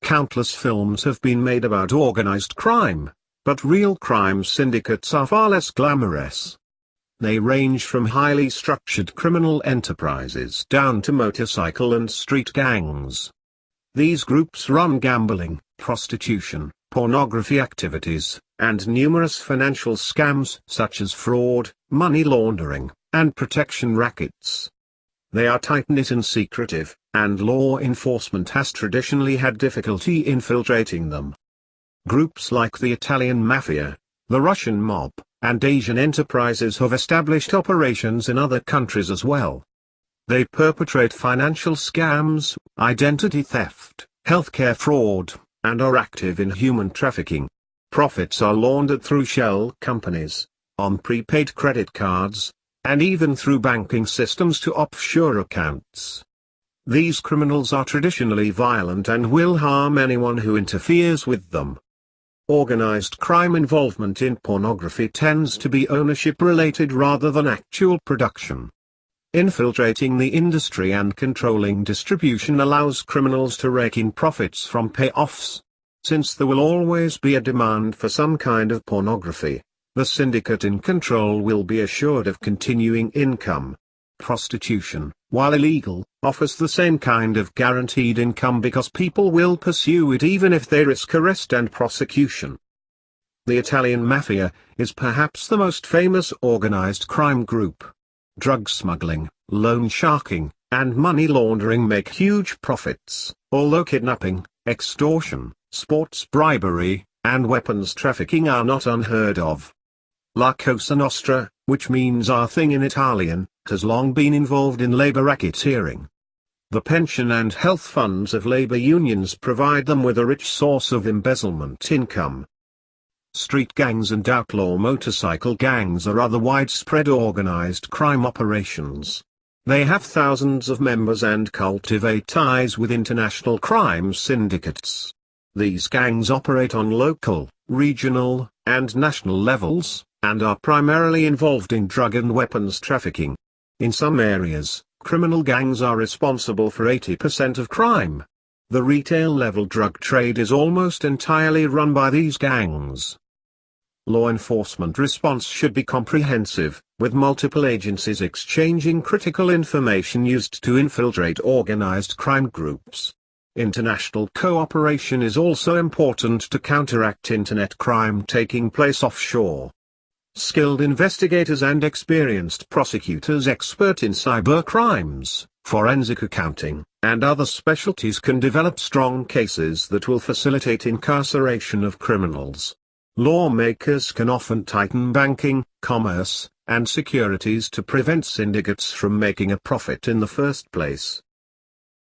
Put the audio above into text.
Countless films have been made about organized crime, but real crime syndicates are far less glamorous. They range from highly structured criminal enterprises down to motorcycle and street gangs. These groups run gambling, prostitution, pornography activities, and numerous financial scams such as fraud, money laundering, and protection rackets. They are tight-knit and secretive, and law enforcement has traditionally had difficulty infiltrating them. Groups like the Italian Mafia, the Russian mob, and Asian enterprises have established operations in other countries as well. They perpetrate financial scams, identity theft, healthcare fraud, and are active in human trafficking. Profits are laundered through shell companies, on prepaid credit cards, and even through banking systems to offshore accounts. These criminals are traditionally violent and will harm anyone who interferes with them. Organized crime involvement in pornography tends to be ownership-related rather than actual production. Infiltrating the industry and controlling distribution allows criminals to rake in profits from payoffs. Since there will always be a demand for some kind of pornography, the syndicate in control will be assured of continuing income. Prostitution, while illegal, offers the same kind of guaranteed income because people will pursue it even if they risk arrest and prosecution. The Italian Mafia is perhaps the most famous organized crime group. Drug smuggling, loan sharking, and money laundering make huge profits, although kidnapping, extortion, sports bribery, and weapons trafficking are not unheard of. La Cosa Nostra, which means our thing in Italian, has long been involved in labor racketeering. The pension and health funds of labor unions provide them with a rich source of embezzlement income. Street gangs and outlaw motorcycle gangs are other widespread organized crime operations. They have thousands of members and cultivate ties with international crime syndicates. These gangs operate on local, regional, and national levels, and are primarily involved in drug and weapons trafficking. In some areas, criminal gangs are responsible for 80% of crime. The retail-level drug trade is almost entirely run by these gangs. Law enforcement response should be comprehensive, with multiple agencies exchanging critical information used to infiltrate organized crime groups. International cooperation is also important to counteract internet crime taking place offshore. Skilled investigators and experienced prosecutors expert in cyber crimes, forensic accounting, and other specialties can develop strong cases that will facilitate incarceration of criminals. Lawmakers can often tighten banking, commerce, and securities to prevent syndicates from making a profit in the first place.